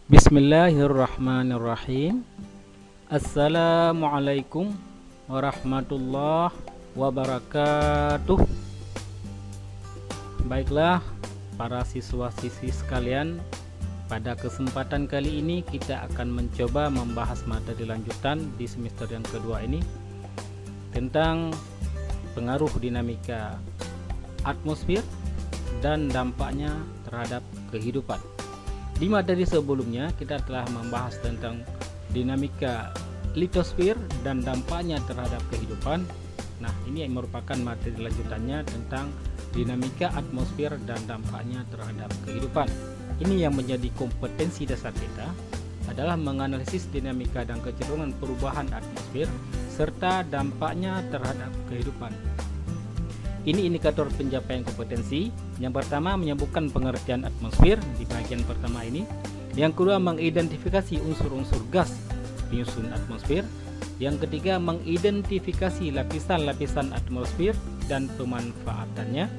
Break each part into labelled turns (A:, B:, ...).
A: Bismillahirrahmanirrahim. Assalamualaikum warahmatullahi wabarakatuh. Baiklah para siswa-siswi sekalian, pada kesempatan kali ini kita akan mencoba membahas materi lanjutan di semester yang kedua ini tentang pengaruh dinamika atmosfer dan dampaknya terhadap kehidupan. Di materi sebelumnya kita telah membahas tentang dinamika litosfer dan dampaknya terhadap kehidupan. Nah, ini merupakan materi lanjutannya tentang dinamika atmosfer dan dampaknya terhadap kehidupan. Ini yang menjadi kompetensi dasar kita adalah menganalisis dinamika dan kecenderungan perubahan atmosfer serta dampaknya terhadap kehidupan. Ini indikator pencapaian kompetensi. Yang pertama, menyebutkan pengertian atmosfer di bagian pertama ini. Yang kedua, mengidentifikasi unsur-unsur gas penyusun atmosfer. Yang ketiga, mengidentifikasi lapisan-lapisan atmosfer dan pemanfaatannya.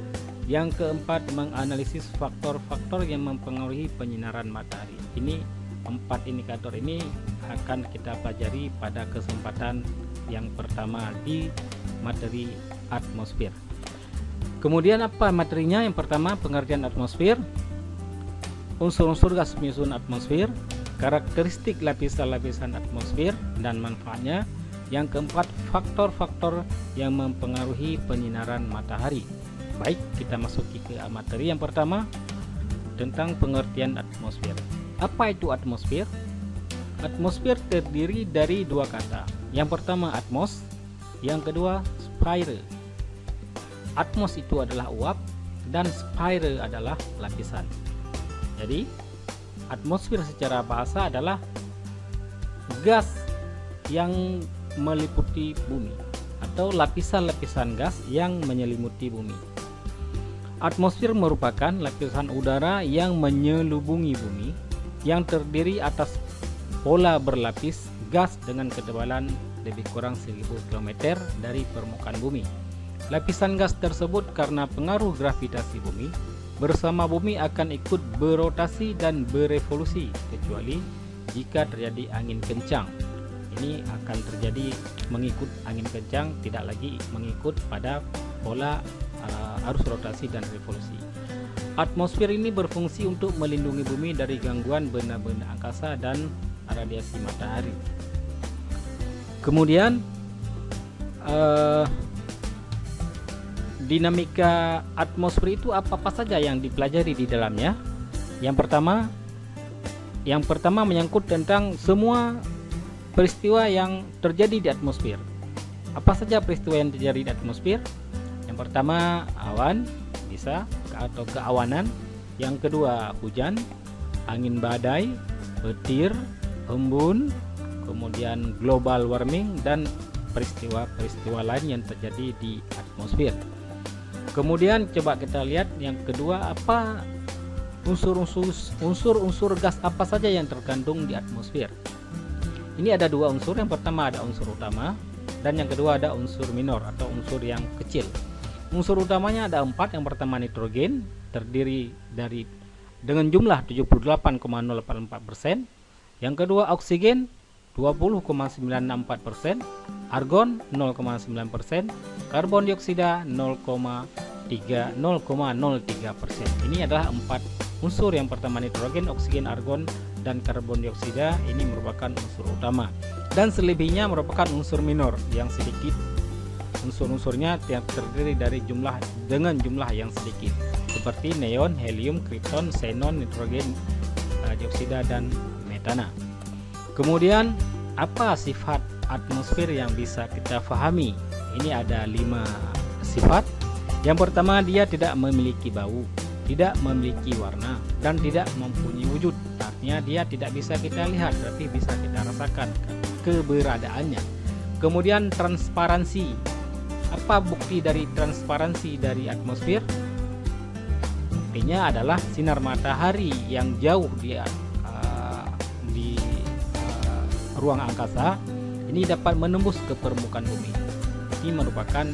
A: Yang keempat, menganalisis faktor-faktor yang mempengaruhi penyinaran matahari. Ini 4 indikator ini akan kita pelajari pada kesempatan yang pertama di materi atmosfer. Kemudian apa materinya? Yang pertama, pengertian atmosfer, unsur-unsur gas penyusun atmosfer, karakteristik lapisan-lapisan atmosfer dan manfaatnya. Yang keempat, faktor-faktor yang mempengaruhi penyinaran matahari. Baik, kita masuki ke materi yang pertama tentang pengertian atmosfer. Apa itu atmosfer? Atmosfer terdiri dari dua kata. Yang pertama atmos, yang kedua sphere. Atmos itu adalah uap dan sphere adalah lapisan. Jadi atmosfer secara bahasa adalah gas yang meliputi bumi atau lapisan-lapisan gas yang menyelimuti bumi. Atmosfer merupakan lapisan udara yang menyelubungi bumi yang terdiri atas pola berlapis gas dengan ketebalan lebih kurang 1000 km dari permukaan bumi. Lapisan gas tersebut karena pengaruh gravitasi bumi bersama bumi akan ikut berotasi dan berevolusi kecuali jika terjadi angin kencang. Ini akan terjadi mengikut angin kencang, tidak lagi mengikut pada pola arus rotasi dan revolusi. Atmosfer ini berfungsi untuk melindungi bumi dari gangguan benda-benda angkasa dan radiasi matahari. Kemudian dinamika atmosfer itu apa saja yang dipelajari di dalamnya? Yang pertama menyangkut tentang semua peristiwa yang terjadi di atmosfer. Apa saja peristiwa yang terjadi di atmosfer? Yang pertama awan, bisa atau keawanan. Yang kedua hujan, angin badai, petir, embun, kemudian global warming dan peristiwa-peristiwa lain yang terjadi di atmosfer. Kemudian coba kita lihat yang kedua, apa unsur-unsur gas apa saja yang terkandung di atmosfer. Ini ada dua unsur. Yang pertama ada unsur utama dan yang kedua ada unsur minor atau unsur yang kecil. Unsur utamanya ada 4. Yang pertama nitrogen, terdiri dari dengan jumlah 78,084%. Yang kedua oksigen 20,964%, argon 0,9%, karbon dioksida 0,03%. Ini adalah 4 unsur. Yang pertama nitrogen, oksigen, argon, dan karbon dioksida ini merupakan unsur utama. Dan selebihnya merupakan unsur minor yang sedikit. Unsur-unsurnya yang terdiri dari jumlah yang sedikit, seperti neon, helium, krypton, xenon, nitrogen dioksida, dan metana. Kemudian apa sifat atmosfer yang bisa kita pahami? Ini ada 5 sifat. Yang pertama, dia tidak memiliki bau, tidak memiliki warna, dan tidak mempunyai wujud. Artinya dia tidak bisa kita lihat, tapi bisa kita rasakan keberadaannya. Kemudian transparansi. Apa bukti dari transparansi dari atmosfer? Buktinya adalah sinar matahari yang jauh di ruang angkasa ini dapat menembus ke permukaan bumi. Ini merupakan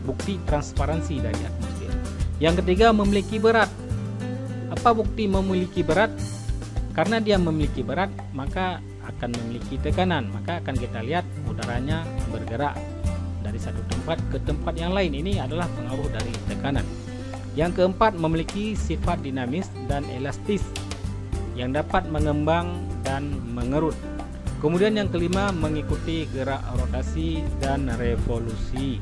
A: bukti transparansi dari atmosfer. Yang ketiga, memiliki berat. Apa bukti memiliki berat? Karena dia memiliki berat, maka akan memiliki tekanan, maka akan kita lihat udaranya bergerak dari satu tempat ke tempat yang lain. Ini adalah pengaruh dari tekanan. Yang keempat, memiliki sifat dinamis dan elastis yang dapat mengembang dan mengerut. Kemudian yang kelima, mengikuti gerak rotasi dan revolusi.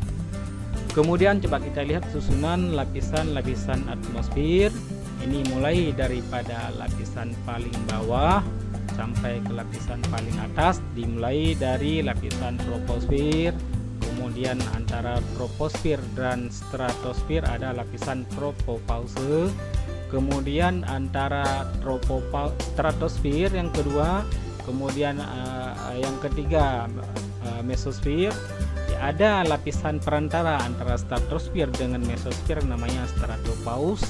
A: Kemudian coba kita lihat susunan lapisan-lapisan atmosfer. Ini mulai daripada lapisan paling bawah sampai ke lapisan paling atas, dimulai dari lapisan troposfer, kemudian antara troposfer dan stratosfer ada lapisan tropopause, kemudian antara stratosfer yang kedua, kemudian yang ketiga mesosfer. Ada lapisan perantara antara stratosfer dengan mesosfer namanya stratopause.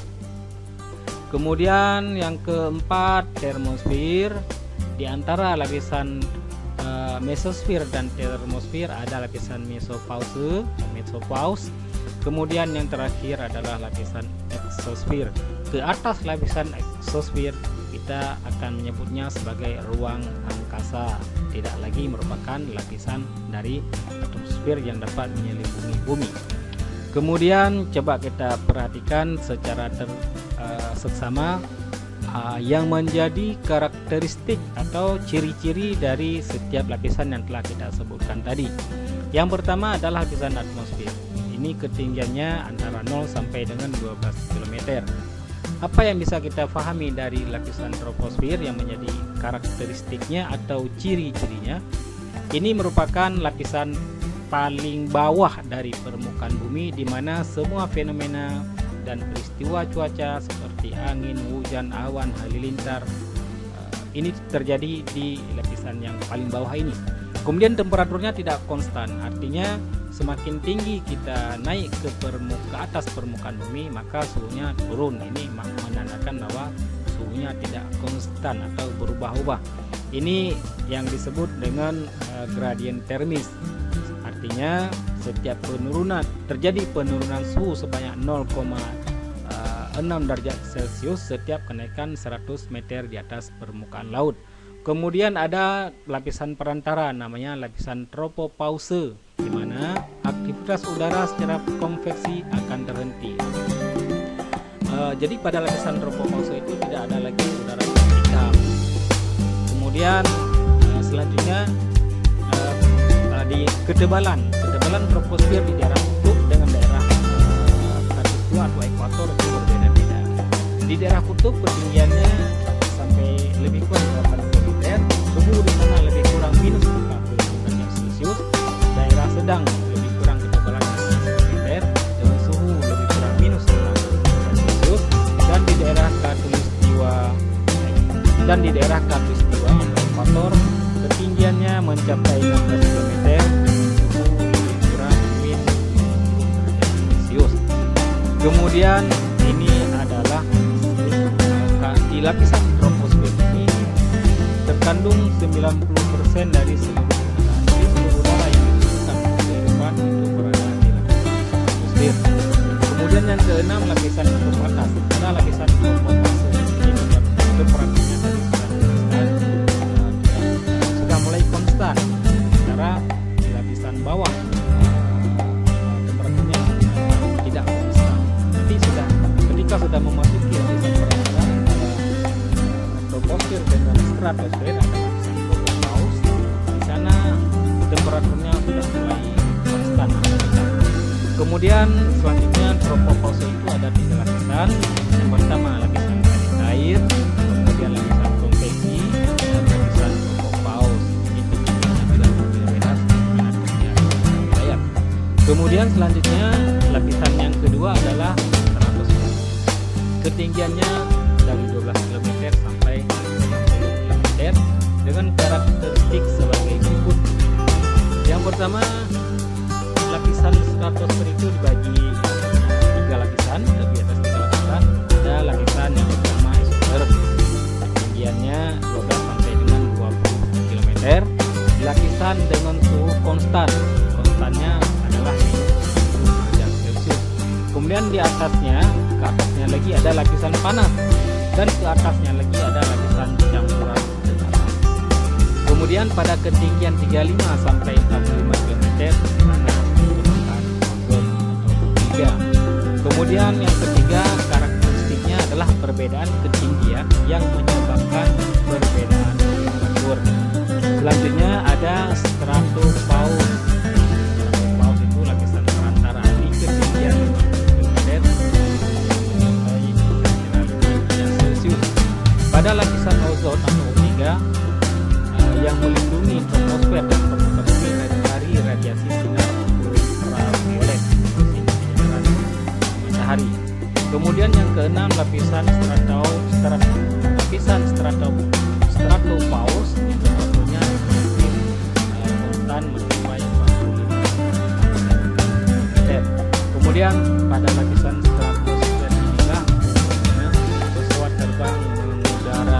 A: Kemudian yang keempat termosfer. Di antara lapisan mesosfer dan termosfer ada lapisan mesopause. Kemudian yang terakhir adalah lapisan exosfer. Ke atas lapisan exosfer kita akan menyebutnya sebagai ruang angkasa, tidak lagi merupakan lapisan dari atmosfer yang dapat menyelimuti bumi. Kemudian coba kita perhatikan secara seksama yang menjadi karakteristik atau ciri-ciri dari setiap lapisan yang telah kita sebutkan tadi. Yang pertama adalah lapisan atmosfer. Ini ketinggiannya antara 0 sampai dengan 12 km. Apa yang bisa kita pahami dari lapisan troposfer yang menjadi karakteristiknya atau ciri-cirinya? Ini merupakan lapisan paling bawah dari permukaan bumi, di mana semua fenomena dan peristiwa cuaca seperti angin, hujan, awan, halilintar ini terjadi di lapisan yang paling bawah ini. Kemudian temperaturnya tidak konstan, artinya semakin tinggi kita naik ke atas permukaan bumi, maka suhunya turun. Ini menandakan bahwa suhunya tidak konstan atau berubah-ubah. Ini yang disebut dengan gradien termis. Artinya setiap terjadi penurunan suhu sebanyak 0,6 derajat Celcius setiap kenaikan 100 meter di atas permukaan laut. Kemudian ada lapisan perantara namanya lapisan tropopause, di mana aktivitas udara secara konveksi akan terhenti. Jadi pada lapisan tropopause itu tidak ada lagi udara hitam. Kemudian selanjutnya di ketebalan troposfer di daerah kutub dengan daerah katulistiwa atau ekuator itu berbeda-beda. Di daerah kutub ketinggiannya sampai lebih kurang 8 km, suhu di sana lebih kurang minus 46 derajat Celcius. Daerah sedang lebih kurang ketebalannya 1 km dengan suhu lebih kurang minus 60 derajat Celcius. Dan di daerah katulistiwa atau ekuator ketinggiannya mencapai 16 km, suhu lebih kurang minus 20 derajat Celcius. Kemudian ini adalah di lapisan troposfer ini terkandung 90% dari seluruh udara yang dihembuskan oleh kehidupan itu berada di lapisan troposfer. Kemudian yang keenam, lapisan atas. Ada lapisan tropopause. Ini temperaturnya tadi sudah mulai konstan, sementara di lapisan bawah temperaturnya tidak konstan. Jadi ketika sudah memasuki lapisan perantara antara troposfer dengan stratosfer, ada lapisan tropopause. Di sana temperaturnya sudah mulai konstan. Kemudian selanjutnya tropopause itu ada 3 lapisan. Yang pertama lapisan air, kemudian lapisan konveksi, dan lapisan tropopause. Ini ketinggiannya bila berbeda dengan ketinggian wilayah. Kemudian selanjutnya lapisan yang kedua adalah stratosfer. Ketinggiannya dari 12 km sampai 60 km dengan karakteristik sebagai berikut. Yang pertama, lapisan stratosfer itu dibagi 3 lapisan, lebih atas 3 lapisan. Ada lapisan yang pertama exotherm, ketinggiannya 12 sampai dengan 20 km. Lapisan dengan suhu konstannya adalah minus 10 derajat Celcius. Kemudian ke atasnya lagi ada lapisan panas, dan ke atasnya lagi ada lapisan campur Kemudian pada ketinggian 35 sampai 45 km ada permukaan ozon atau 3. Kemudian yang ketiga, karakteristiknya adalah perbedaan ketinggian yang menyebabkan perbedaan temperatur. Selanjutnya ada stratopaus. Stratopaus itu lapisan perantara di ketinggian 50 km sampai derajat Celcius. Pada lapisan ozon atau O3 yang melindungi troposfer dan permukaan bumi dari radiasi sinar ultraviolet matahari. Kemudian yang keenam, lapisan stratopaus temperaturnya konstan mencapai 45 derajat. Kemudian pada lapisan stratosfer inilah pesawat terbang mengudara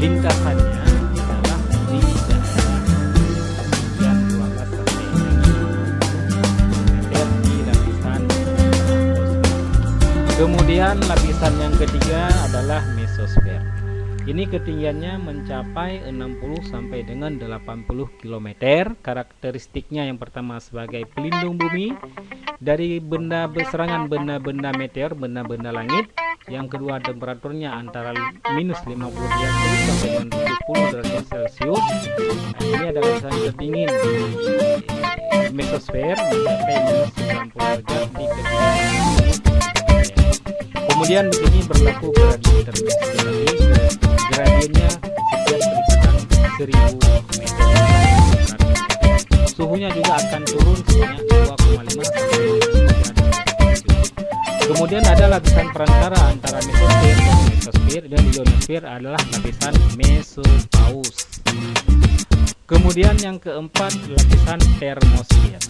A: lintasannya adalah di daerah ketinggian 12 sampai 6 meter di lapisan stratosfer. Kemudian lapisan yang ketiga adalah mesosfer. Ini ketinggiannya mencapai 60 sampai dengan 80 km. Karakteristiknya yang pertama sebagai pelindung bumi dari serangan benda-benda meteor, benda-benda langit. Yang kedua, temperaturnya antara minus 50 derajat sampai dengan 70 derajat Celcius. Nah, ini adalah lapisan tertinggi di mesosfer mencapai minus 90 derajat di ketinggian. Kemudian di sini berlaku gradien tertentu. Gradiennya setiap perikatan 1000 meter. Suhunya juga akan turun sebanyak 2,5 sampai 3 derajat. Kemudian ada lapisan perantara antara mesosfer dan ionosfer adalah lapisan mesopaus. Kemudian yang keempat, lapisan termosfer.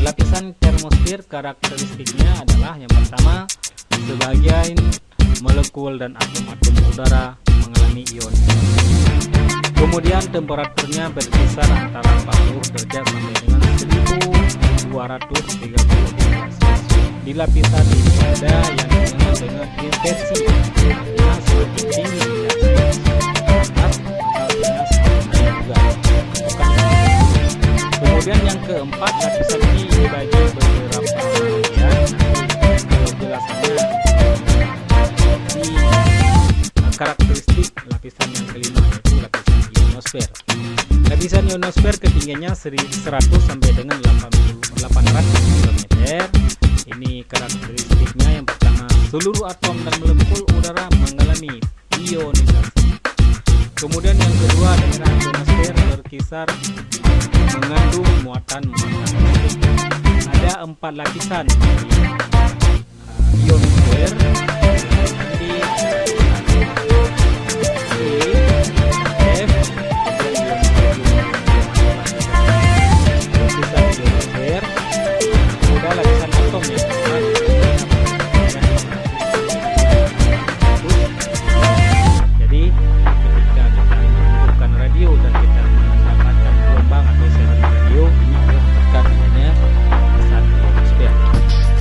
A: Lapisan termosfer karakteristiknya adalah yang pertama, sebagian molekul dan atom-atom udara mengalami ionisasi. Kemudian temperaturnya berkisar antara 40 derajat sampai dengan 1230 derajat Celcius. Di lapisan ini ada yang dikenal dengan inversi, artinya semakin tinggi atas juga. Kemudian yang keempat, lapisan ini dibagi beberapa bagian. Penjelasannya di karakteristik lapisan yang kelima, yaitu lapisan ionosfer. Lapisan ionosfer ketinggiannya 100 sampai dengan 800 km. Ini karakteristiknya yang pertama, seluruh atom dan molekul udara mengalami ionisasi. Kemudian yang kedua, daerah ionosfer berkisar mengandung muatan-muatan. Ada 4 lapisan ionosfer.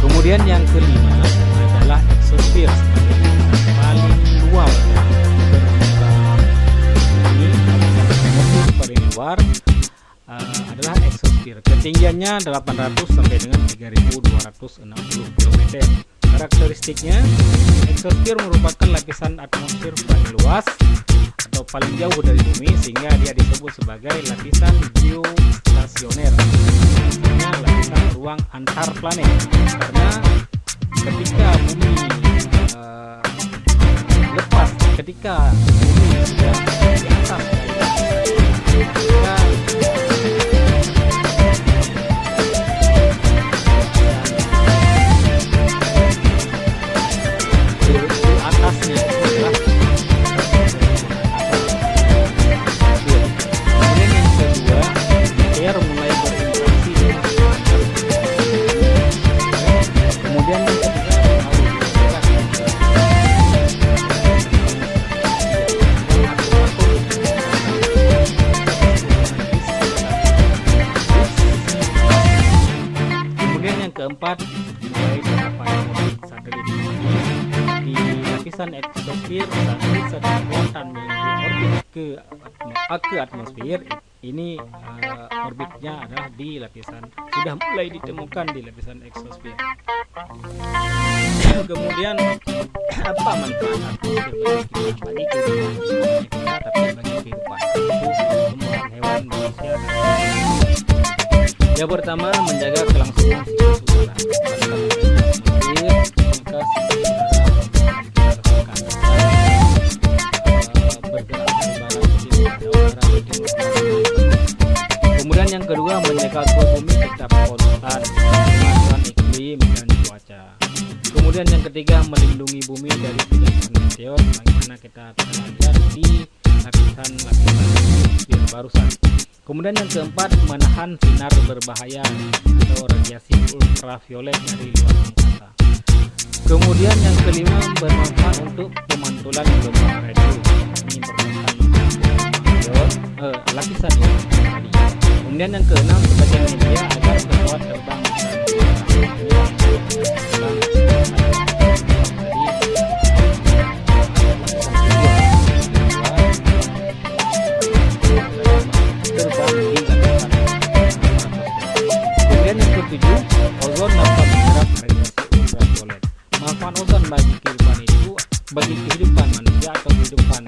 A: Kemudian yang kelima adalah exosfer, paling luar dari permukaan bumi. Paling luar adalah exosfer. Ketinggiannya 800 sampai dengan 3260 km. Karakteristiknya, exosfer merupakan lapisan atmosfer paling luas atau paling jauh dari bumi, sehingga dia disebut sebagai lapisan geostasioner. Artinya lapisan ruang antar planet, karena ketika bumi lepas, ketika bumi sudah di atas atasnya adalah kemudian yang kedua, meteor mulai berinteraksi dengan kemudian yang ketiga, lapisan eksosfer transit sedang muatan menuju orbit ke atmosfer. Ini orbitnya adalah di lapisan, sudah mulai ditemukan di lapisan eksosfer. Kemudian apa manfaat atmosfer bagi kehidupan kita, tapi bagi kehidupan tumbuhan, hewan, manusia. Yang pertama, menjaga kelangsungan siklus udara. Kemudian yang kedua, menjaga suhu bumi tetap konstan, pengaruhan iklim dan cuaca. Kemudian yang ketiga, melindungi bumi dari kejatuhan meteor, bagaimana kita telah lihat di lapisan atmosfer barusan. Kemudian yang keempat, menahan sinar berbahaya atau radiasi ultraviolet dari luar angkasa. Kemudian yang kelima, bermanfaat untuk pemantulan gelombang radio. Ini bermanfaat lapisan yang tadi. Kemudian yang keenam, sebagai media agar pesawat terbang ozon dapat menyerap radiasi ultraviolet. Manfaat ozon bagi kehidupan manusia atau kehidupan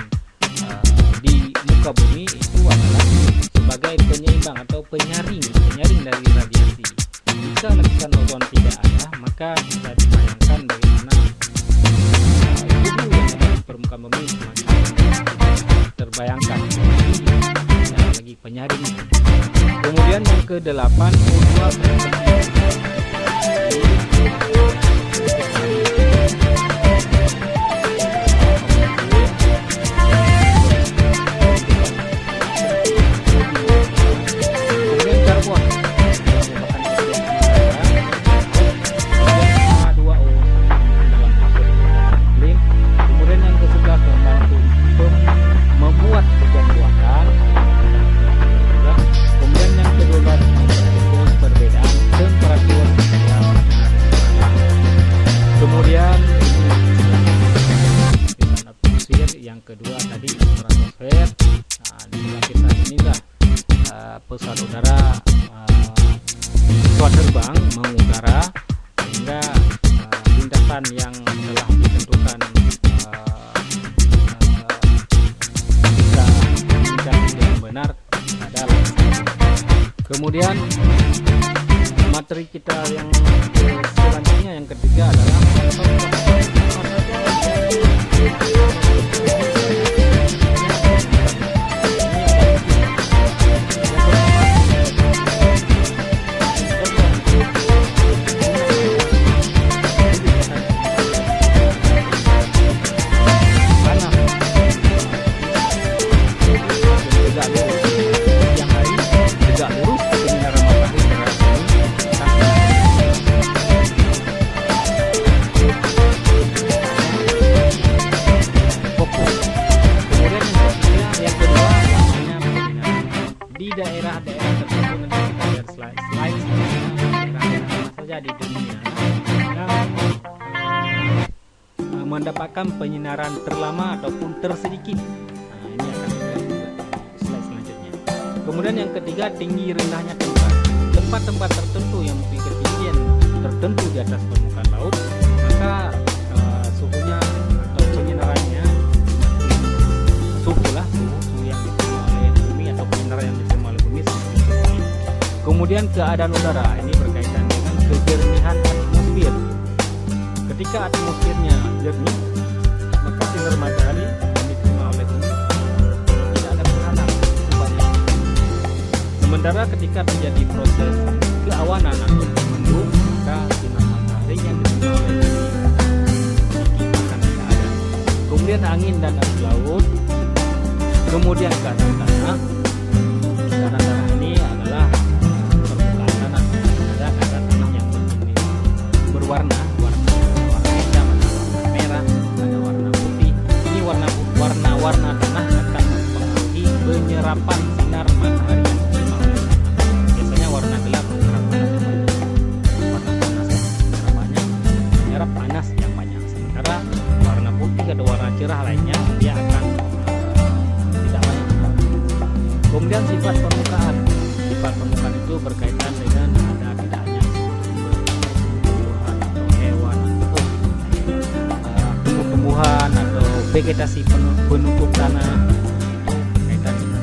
A: di muka bumi itu adalah sebagai penyeimbang atau penyaring dari radiasi. Jika lapisan ozon tidak ada, maka bisa dibayangkan bagaimana suhu yang ada di permukaan bumi semakin terbayangkan, tidak lagi penyaring. Kemudian yang ke-8, O2 kedua tadi stratosfer. Di lapisan inilah pesawat udara pesawat terbang mengudara, sehingga lintasan yang telah ditentukan bisa dilintasi dengan benar adalah. Kemudian materi kita yang selanjutnya, yang ketiga adalah daerah-daerah tertentu. Nanti kita lihat slide daerah-daerah saja di dunia yang mendapatkan penyinaran terlama ataupun tersedikit. Ini akan kita lihat di slide selanjutnya. Kemudian yang ketiga, tinggi rendahnya tempat tertentu yang memiliki ketinggian tertentu di atas permukaan laut, maka suhunya atau penyinarannya suhu yang diterima oleh bumi atau penyinaran yang diterima oleh bumi. Kemudian keadaan udara, ini berkaitan dengan kejernihan atmosfer. Ketika atmosfernya jernih, maka sinar matahari yang diterima oleh bumi tidak ada terhalang. Sementara ketika terjadi proses keawanan atau mendung, maka sinar matahari yang diterima oleh bumi sedikit akan tidak ada. Kemudian angin dan arus laut. Kemudian keadaan tanah. Keadaan tanah ini adalah permukaan tanah. Ada keadaan tanah yang berwarna hitam, ada warna merah, ada warna putih. Ini warna tanah akan mempengaruhi penyerapan sinar matahari yang diterima oleh tanah. Biasanya warna gelap menyerap panas yang banyak, warna panas menyerap panas yang banyak. Sementara warna putih ada warna cerah lainnya, dia akan tidak banyak. Kemudian sifat permukaan itu berkaitan dengan ada tidaknya tumbuhan atau hewan atau tumbuh-tumbuhan atau vegetasi penutup tanah. Berkaitan dengan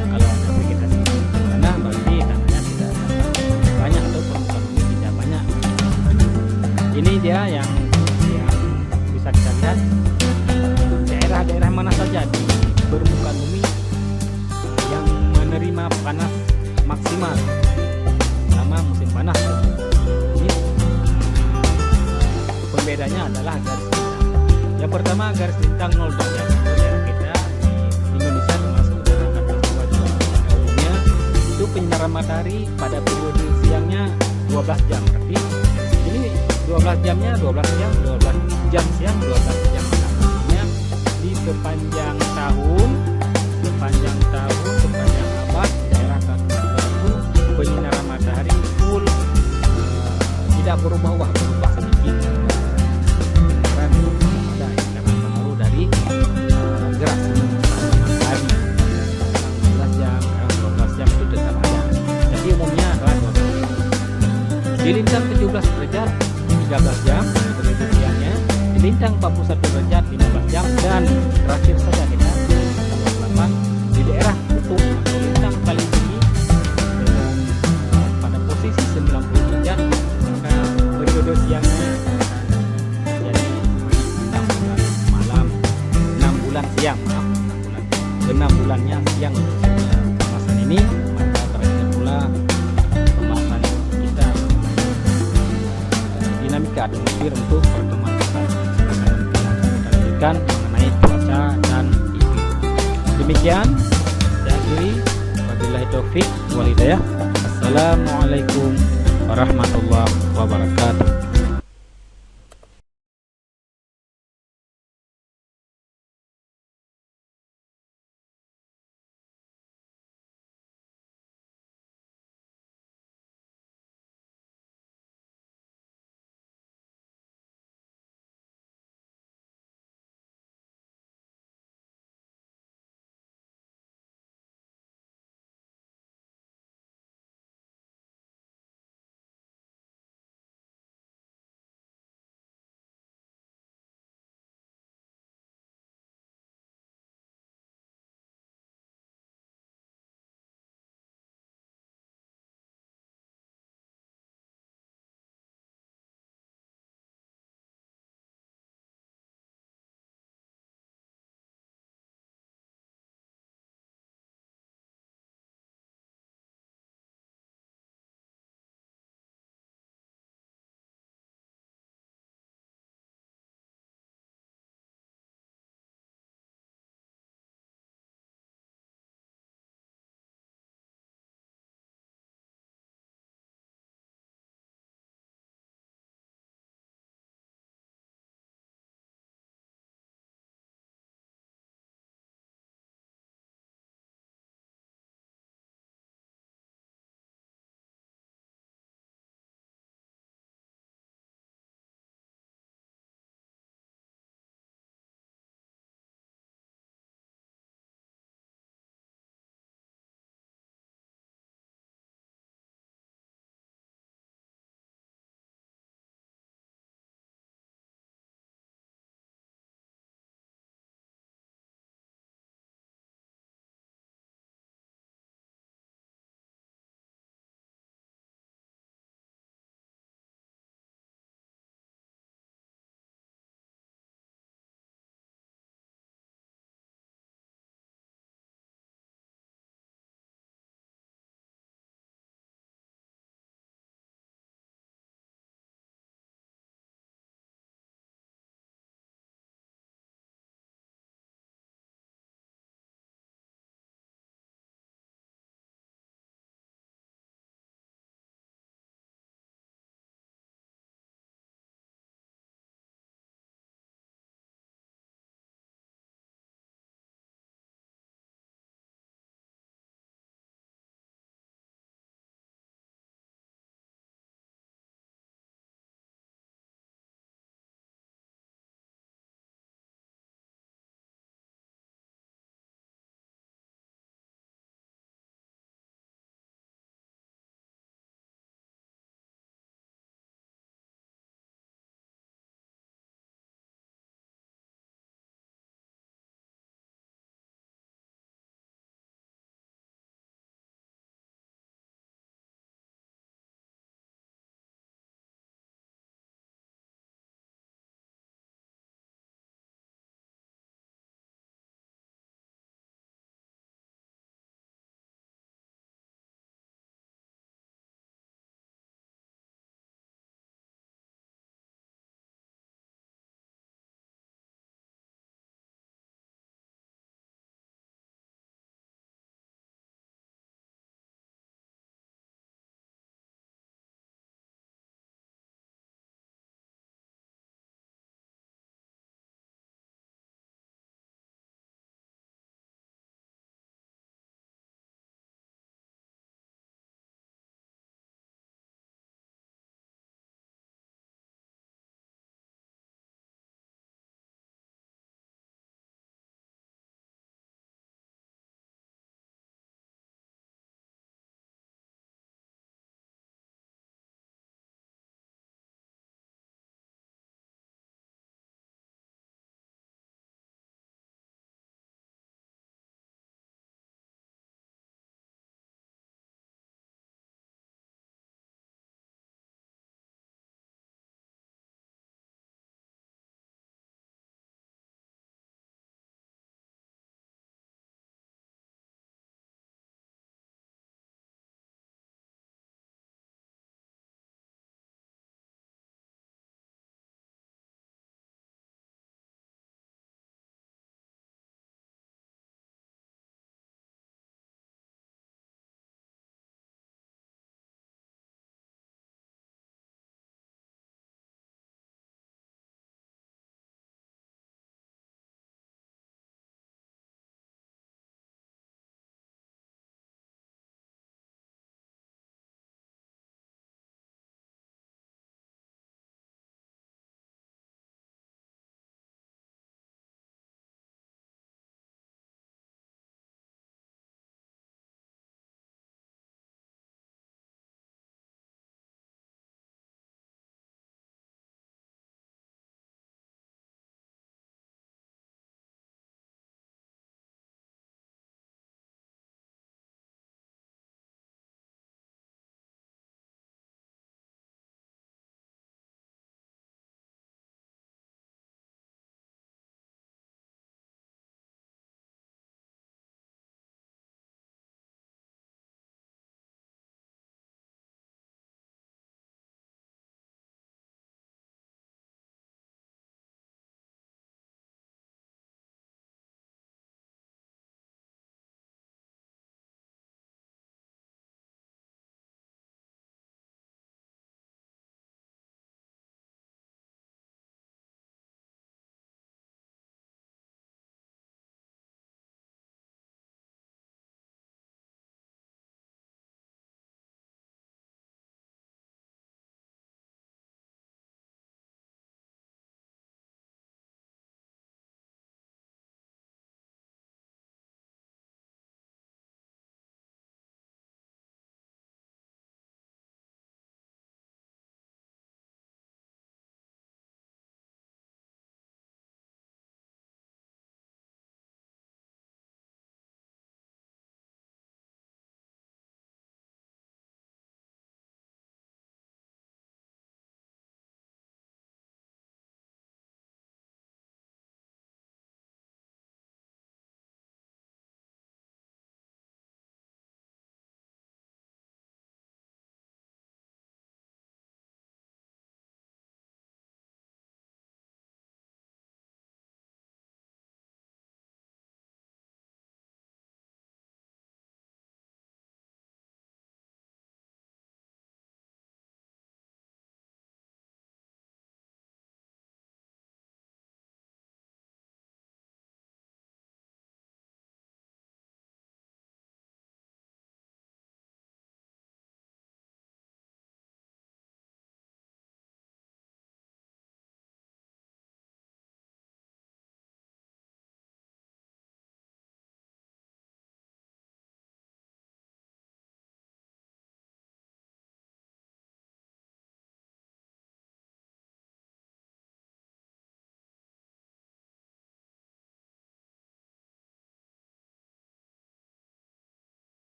A: kalau ada vegetasi penutup tanah, berarti tanahnya tidak banyak atau permukaan bumi tidak banyak. Ini dia yang bisa kita lihat daerah-daerah mana saja di permukaan bumi yang menerima panas maksimal selama musim panas. Ini pembedanya adalah garis lintang. Yang pertama garis lintang 0 derajat. Daerah kita di Indonesia termasuk daerah katulistiwa juga pada umumnya itu penyinaran matahari pada periode siangnya 12 jam. Berarti ini 12 jamnya 12 jam, 12 jam siang, 12 jam malam. Artinya di sepanjang tahun, sepanjang abad daerah katulistiwa itu penyinaran matahari full, tidak berubah sedikit. Penyinaran ada karena pengaruh dari gerak matahari. 12 jam, 12 jam itu tetap ada. Jadi umumnya adalah 12 jam. Di lintang 17 derajat 13 jam periode siangnya, di lintang 41 derajat 15 jam, dan terakhir saja kita 8 di daerah kutub atau lintang paling tinggi dengan pada posisi 90 derajat, maka periode siangnya jadi 6 bulan malam, 6 bulan siang, 6 bulannya siang kemasan ini. Maka terakhir pula pembahasan kita dinamika atmosfer untuk pertemuan kita mengenai cuaca dan iklim. Demikian saya akhiri, wabillahi taufik wal hidayah. Assalamualaikum warahmatullahi wabarakatuh.